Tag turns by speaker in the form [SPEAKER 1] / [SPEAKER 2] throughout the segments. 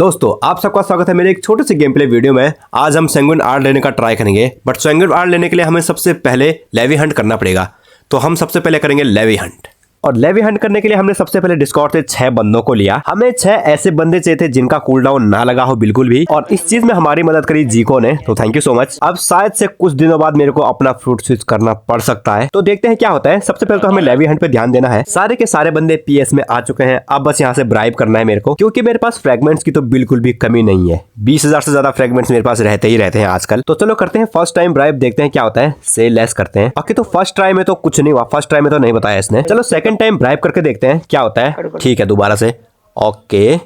[SPEAKER 1] दोस्तों आप सबका स्वागत है मेरे एक छोटे से गेम प्ले वीडियो में। आज हम सैंग्विन आर्ट लेने का ट्राई करेंगे, बट सैंग्विन आर्ट लेने के लिए हमें सबसे पहले लेवी हंट करना पड़ेगा। तो हम सबसे पहले करेंगे लेवी हंट। और लेवी हंट करने के लिए हमने सबसे पहले डिस्कॉर्ड से 6 बंदों को लिया। हमें 6 ऐसे बंदे चाहिए थे जिनका कूल डाउन ना लगा हो बिल्कुल भी, और इस चीज में हमारी मदद करी जीको ने, तो थैंक यू सो मच। अब शायद से कुछ दिनों बाद मेरे को अपना फ्रूट स्विच करना पड़ सकता है, तो देखते हैं क्या होता है। सबसे पहले तो हमें लेवी हंट पे ध्यान देना है। सारे के सारे बंदे पीएस में आ चुके हैं, अब बस यहाँ से ब्राइब करना है मेरे को, क्योंकि मेरे पास फ्रेगमेंट्स की तो बिल्कुल भी कमी नहीं है। 20,000 से ज्यादा फ्रेगमेंट्स मेरे पास रहते ही रहते हैं आजकल। तो चलो करते हैं फर्स्ट टाइम ब्राइब, देखते हैं क्या होता है। से लेस करते हैं। ओके, तो फर्स्ट ट्राई में तो कुछ नहीं हुआ, फर्स्ट ट्राई में तो नहीं बताया इसने। चलो सेकंड टाइम ब्राइब करके देखते हैं क्या होता है। ठीक है, दोबारा से। ओके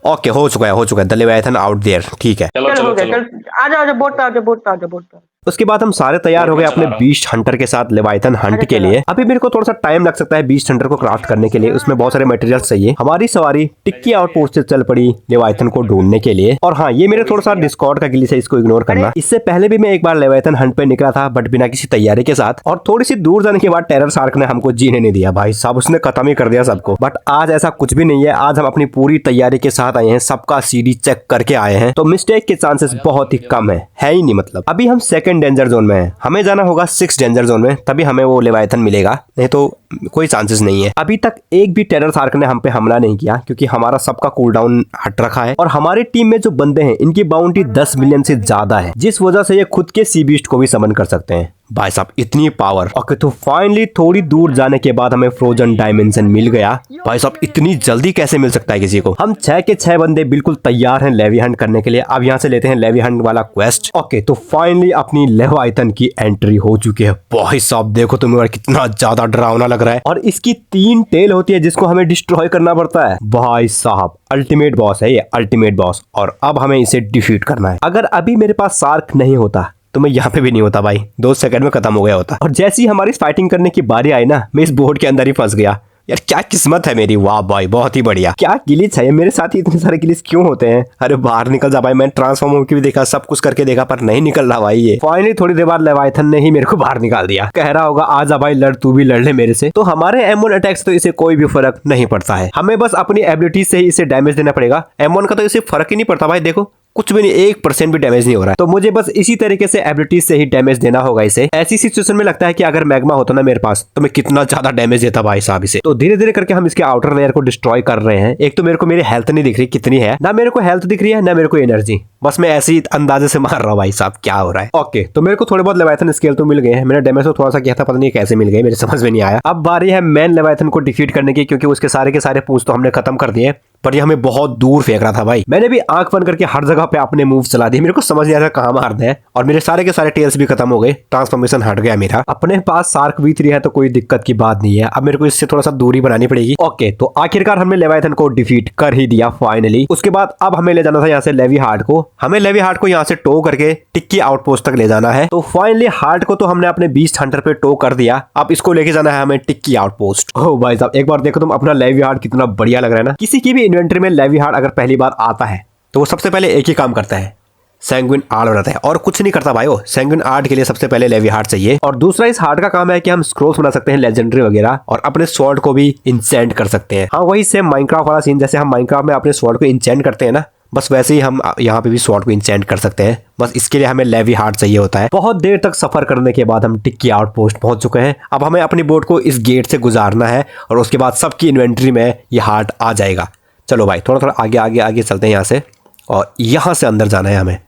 [SPEAKER 1] ओके, हो चुका है द लेविएथन आउट देयर। ठीक है,
[SPEAKER 2] चलो आ जाओ बोट पे आ जाओ।
[SPEAKER 1] उसके बाद हम सारे तैयार हो गए अपने बीस्ट हंटर के साथ लेविएथन हंट के लिए। अभी मेरे को थोड़ा सा टाइम लग सकता है बीस्ट हंटर को क्राफ्ट करने के लिए, उसमें बहुत सारे मटेरियल्स चाहिए। हमारी सवारी टिक्की आउटपोस्ट से चल पड़ी लेविएथन को ढूंढने के लिए। और हाँ, ये मेरे थोड़ा सा डिस्कॉर्ड का गिलीस है, इसको इग्नोर करना। इससे पहले भी मैं एक बार लेविएथन हंट पे निकला था, बट बिना किसी तैयारी के साथ, और थोड़ी सी दूर जाने के बाद टेरर शार्क ने हमको जीने नहीं दिया भाई साहब, उसने खत्म ही कर दिया सबको। बट आज ऐसा कुछ भी नहीं है, आज हम अपनी पूरी तैयारी के साथ आए हैं, सबका सीडी चेक करके आए हैं, तो मिस्टेक के चांसेस बहुत ही कम है ही नहीं। मतलब अभी हम सेकंड डेंजर जोन में हैं, हमें जाना होगा 6 डेंजर जोन में, तभी हमें वो लेविएथन मिलेगा, नहीं तो कोई चांसेस नहीं है। अभी तक एक भी टेरर शार्क ने हम पे हमला नहीं किया, क्योंकि हमारा सबका कूलडाउन हट रखा है। और हमारी टीम में जो बंदे हैं इनकी बाउंड्री 10 मिलियन से ज्यादा है, जिस वजह से ये खुद के सी बीस्ट को भी समन कर सकते हैं। भाई साहब इतनी पावर। ओके, तो फाइनली थोड़ी दूर जाने के बाद हमें फ्रोजन डायमेंशन मिल गया। भाई साहब इतनी जल्दी कैसे मिल सकता है किसी को। हम 6 के 6 बंदे बिल्कुल तैयार हैं लेवी हंट करने के लिए। अब यहाँ से लेते हैं लेवी हंट वाला क्वेस्ट। ओके, तो फाइनली अपनी लेविएथन की एंट्री हो चुकी है। भाई साहब देखो तुम्हें कितना ज्यादा डरावना लग रहा है, और इसकी 3 टेल होती है जिसको हमें डिस्ट्रॉय करना पड़ता है। भाई साहब अल्टीमेट बॉस है ये, अल्टीमेट बॉस। और अब हमें इसे डिफीट करना है। अगर अभी मेरे पास शार्क नहीं होता तो मैं यहाँ पे भी नहीं होता भाई, 2 सेकंड में खत्म हो गया होता। और जैसी हमारी फाइटिंग करने की बारी आई ना, मैं इस बोर्ड के अंदर ही फंस गया। यार क्या किस्मत है मेरी, वाह भाई बहुत ही बढ़िया। क्या गिलिच है मेरे साथ ही, इतने सारे गिलिच क्यों होते हैं। अरे बाहर निकल जा भाई, मैं ट्रांसफॉर्म होकर भी देखा, सब कुछ करके देखा, पर नहीं निकल रहा भाई ये। फाइनली थोड़ी देर बाद लेविएथन ने ही मेरे को बाहर निकाल दिया। कह रहा होगा आजा भाई लड़, तू भी लड़ ले मेरे से। तो हमारे M1 अटैक्स तो इसे कोई भी फर्क नहीं पड़ता है, हमें बस अपनी एबिलिटी से ही इसे डैमेज देना पड़ेगा। M1 का तो इसे फर्क ही नहीं पड़ता भाई, देखो कुछ भी नहीं, 1% भी डैमेज नहीं हो रहा है। तो मुझे बस इसी तरीके से एबिलिटीज से ही डैमेज देना होगा इसे। ऐसी सिचुएशन में लगता है कि अगर मैग्मा होता ना मेरे पास, तो मैं कितना ज्यादा डैमेज देता भाई साहब इसे। तो धीरे धीरे करके हम इसके आउटर लेयर को डिस्ट्रॉय कर रहे हैं। एक तो मेरे को मेरी हेल्थ नहीं दिख रही कितनी है, ना मेरे को हेल्थ दिख रही है ना मेरे को एनर्जी, बस मैं ऐसे ही अंदाजे से मार रहा हूँ भाई साहब क्या हो रहा है। ओके, तो मेरे को थोड़े बहुत लेविएथन स्केल तो मिल गए हैं। मैंने डैमेज तो थोड़ा सा किया था, पता नहीं कैसे मिल गए, मेरे समझ में नहीं आया। अब बारी है मेन लेविएथन को डिफीट करने की, क्योंकि उसके सारे के सारे पूंछ तो हमने खत्म कर दिए, पर ये हमें बहुत दूर फेंक रहा था भाई। मैंने भी आंख बंद करके हर जगह पे अपने मूव चला दिए, मेरे को समझ नहीं आ रहा कहाँ मारना है। और मेरे सारे के सारे टेल्स भी खत्म हो गए, ट्रांसफॉर्मेशन हट गया मेरा। अपने पास शार्क V3 है तो कोई दिक्कत की बात नहीं है। अब मेरे को इससे थोड़ा सा दूरी बनानी पड़ेगी। ओके, तो आखिरकार हमने लेविएथन को डिफीट कर ही दिया फाइनली। उसके बाद अब हमें ले जाना था यहाँ से लेवी हार्ट को। हमें लेवी हार्ट को यहाँ से टो करके टिक्की आउटपोस्ट तक ले जाना है। तो फाइनली हार्ट को तो हमने अपने बीस्ट हंटर पे टो कर दिया। अब इसको लेके जाना है हमें टिक्की आउटपोस्ट। ओह भाई साहब एक बार देखो तुम, अपना लेवी हार्ट कितना बढ़िया लग रहा है ना। किसी की भी इन्वेंटरी में लेवी अगर पहली बार आता है तो वो सबसे पहले एक ही काम करता है, सैंग्विन आर्ट बनाता है, और कुछ नहीं करता भाई वो। सैंग्विन आर्ट के लिए सबसे पहले लेवी हार्ट चाहिए, और दूसरा इस हार्ट का काम है कि हम स्क्रोल्स बना सकते हैं लेजेंडरी वगैरह, और अपने स्वॉर्ड को भी इंचेंट कर सकते हैं। हाँ वही सेम माइनक्राफ्ट वाला सीन, जैसे हम माइनक्राफ्ट में अपने स्वॉर्ड को इंचेंट करते हैं ना, बस वैसे ही हम यहाँ पे भी स्वॉर्ड को इंचेंट कर सकते हैं। बस इसके लिए हमें लेवी हार्ट चाहिए होता है। बहुत देर तक सफर करने के बाद हम टिक्की आउटपोस्ट पहुंच चुके हैं। अब हमें अपनी बोट को इस गेट से गुजारना है, और उसके बाद सबकी इन्वेंट्री में ये हार्ट आ जाएगा। चलो भाई थोड़ा थोड़ा आगे आगे आगे चलते हैं यहाँ से, और यहाँ से अंदर जाना है हमें।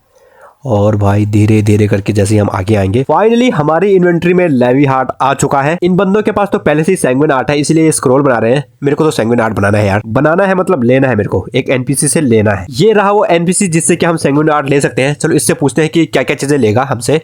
[SPEAKER 1] और भाई धीरे धीरे करके जैसे हम आगे आएंगे, फाइनली हमारी इन्वेंट्री में लेवी हार्ट आ चुका है। इन बंदों के पास तो पहले से ही सैंग्विन आर्ट है, इसलिए ये स्क्रॉल बना रहे हैं। मेरे को तो सैंग्विन आर्ट बनाना है यार, बनाना है मतलब लेना है, मेरे को एक एनपीसी से लेना है। ये रहा वो एनपीसी जिससे कि हम सैंग्विन आर्ट ले सकते हैं। चलो इससे पूछते हैं कि क्या क्या चीजें लेगा हमसे।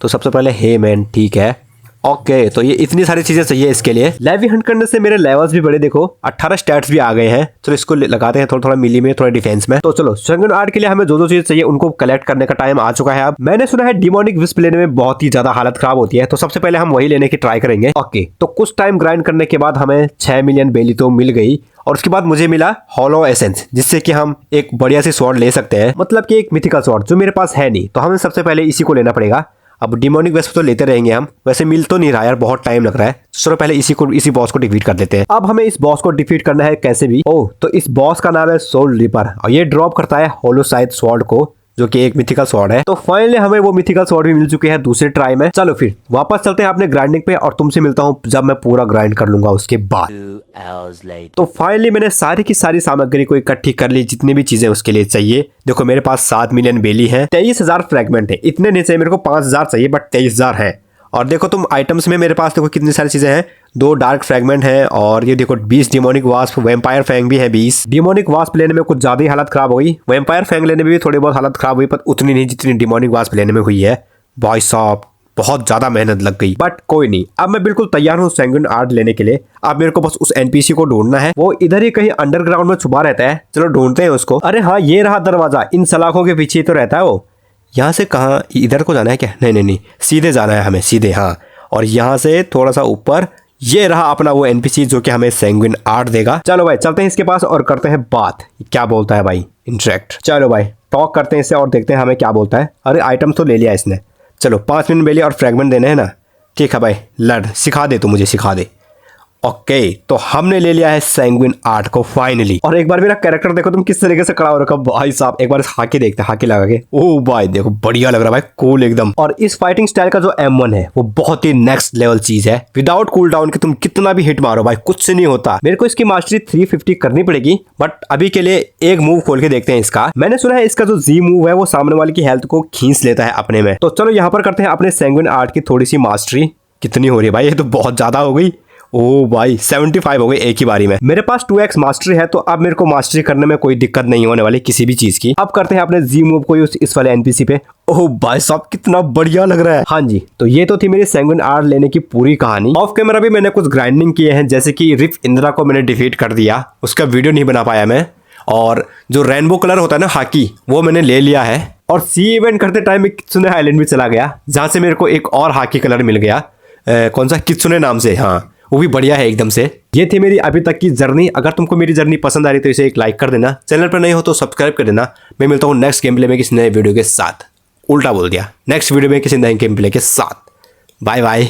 [SPEAKER 1] तो सबसे पहले हे मैन, ठीक है ओके, तो ये इतनी सारी चीजें चाहिए इसके लिए। लेवी हंट करने से मेरे लेवल्स भी बड़े, देखो 18 स्टैट्स भी आ गए हैं। चलो इसको लगाते हैं थोड़ा थोड़ा मिली में, थोड़ा डिफेंस में। तो चलो सैंग्विन आर्ट के लिए हमें जो चीज चाहिए उनको कलेक्ट करने का टाइम आ चुका है। अब मैंने सुना है डिमोनिक विस्प लेने में बहुत ही ज्यादा हालत खराब होती है, तो सबसे पहले हम वही लेने की ट्राई करेंगे। ओके, तो कुछ टाइम ग्राइंड करने के बाद हमें 6 मिलियन बेली तो मिल गई, और उसके बाद मुझे मिला हॉलो एसेंस, जिससे कि हम एक बढ़िया सी स्वॉर्ड ले सकते हैं, मतलब कि एक मिथिकल स्वॉर्ड जो मेरे पास है नहीं। तो हमें सबसे पहले इसी को लेना पड़ेगा। अब डिमोनिक वेस्प तो लेते रहेंगे हम, वैसे मिल तो नहीं रहा यार, बहुत टाइम लग रहा है। चलो पहले इसी बॉस को डिफीट कर देते हैं। अब हमें इस बॉस को डिफीट करना है कैसे भी। ओह, तो इस बॉस का नाम है सोल रिपर और ये ड्रॉप करता है होलोसाइड स्वॉर्ड को, जो कि एक मिथिकल स्वॉर्ड है। तो फाइनली हमें वो मिथिकल स्वॉर्ड भी मिल चुके हैं दूसरे ट्राई में। चलो फिर वापस चलते हैं अपने ग्राइंडिंग पे और तुमसे मिलता हूँ जब मैं पूरा ग्राइंड कर लूंगा उसके बाद।
[SPEAKER 3] 2 hours later.
[SPEAKER 1] तो फाइनली मैंने सारी की सारी सामग्री को इकट्ठी कर ली, जितनी भी चीजें उसके लिए चाहिए। देखो मेरे पास 7 मिलियन बेली है, 23,000 फ्रेगमेंट है। इतने नहीं चाहिए मेरे को, 5,000 चाहिए, बट 23,000 है। और देखो तुम आइटम्स में मेरे पास देखो कितनी सारी चीजें हैं। 2 डार्क फ्रेगमेंट है और ये देखो 20 डिमोनिक वास्प, वैम्पायर फैंग भी है 20। डिमोनिक वास्प लेने में कुछ ज्यादा ही हालत खराब हुई, वैम्पायर फैंग लेने में भी थोड़ी बहुत हालत खराब हुई, पर उतनी नहीं जितनी डिमोनिक वास्प लेने में हुई है। भाई साहब बहुत ज्यादा मेहनत लग गई, बट कोई नहीं। अब मैं बिल्कुल तैयार हूँ सैंग्विन आर्ट लेने के लिए। अब मेरे को बस उस एनपीसी को ढूंढना है, वो इधर ही कहीं अंडरग्राउंड में छुपा रहता है। चलो ढूंढते हैं उसको। अरे हाँ, ये रहा दरवाजा, इन सलाखों के पीछे तो रहता है वो। यहाँ से कहाँ, इधर को जाना है क्या? नहीं नहीं नहीं, सीधे जाना है हमें, सीधे। हाँ, और यहाँ से थोड़ा सा ऊपर, ये रहा अपना वो एनपीसी जो कि हमें सैंग्विन आर्ट देगा। चलो भाई चलते हैं इसके पास और करते हैं बात, क्या बोलता है भाई। इंटरेक्ट, चलो भाई टॉक करते हैं इससे और देखते हैं हमें क्या बोलता है। अरे आइटम तो ले लिया इसने। चलो 5 मिनट बेली और फ्रेगमेंट देने हैं ना। ठीक है भाई, लड़, सिखा दे, तू मुझे सिखा दे। ओके, तो हमने ले लिया है सैंग्विन आर्ट को फाइनली। और एक बार मेरा कैरेक्टर देखो तुम किस तरीके से खड़ा हो रखा भाई साहब। एक बार हाके देखते हैं, हाके लगा के। ओ भाई देखो बढ़िया लग रहा है भाई, कूल एकदम। और इस फाइटिंग स्टाइल का जो M1 है वो बहुत ही नेक्स्ट लेवल चीज है। विदाउट कूल डाउन के तुम कितना भी हिट मारो भाई, कुछ से नहीं होता। मेरे को इसकी मास्टरी 350 करनी पड़ेगी, बट अभी के लिए एक मूव खोल के देखते हैं इसका। मैंने सुना है इसका जो जी मूव है वो सामने वाले की हेल्थ को खींच लेता है अपने में। तो चलो यहाँ पर करते हैं अपने सैंग्विन आर्ट की थोड़ी सी मास्टरी। कितनी हो रही है भाई, ये तो बहुत ज्यादा हो गई। ओ भाई 75 हो गए एक ही बारी में। मेरे पास 2x मास्टरी है, तो अब मेरे को मास्टरी करने में कोई दिक्कत नहीं होने वाली किसी भी चीज की। अब करते हैं अपने जी मूव को यूज इस वाले एनपीसी पे। ओह भाई साहब कितना बढ़िया लग रहा है। हाँ जी, तो ये तो थी मेरी सैंग्विन आर्ट लेने की पूरी कहानी। ऑफ कैमरा भी मैंने कुछ ग्राइंडिंग किए हैं, जैसे कि रिफ इंदिरा को मैंने डिफीट कर दिया, उसका वीडियो नहीं बना पाया मैं। और जो रेनबो कलर होता है ना हाकी, वो मैंने ले लिया है। और सी इवेंट करते टाइम में कित्सुने आइलैंड भी चला गया, जहां से मेरे को एक और हाकी कलर मिल गया। कौन सा, कित्सुने नाम से। हाँ, वो भी बढ़िया है एकदम से। ये थी मेरी अभी तक की जर्नी। अगर तुमको मेरी जर्नी पसंद आ रही तो इसे एक लाइक कर देना, चैनल पर नहीं हो तो सब्सक्राइब कर देना। मैं मिलता हूँ नेक्स्ट गेम प्ले में किसी नए वीडियो के साथ। उल्टा बोल दिया, नेक्स्ट वीडियो में किसी नए गेम प्ले के साथ। Bye bye.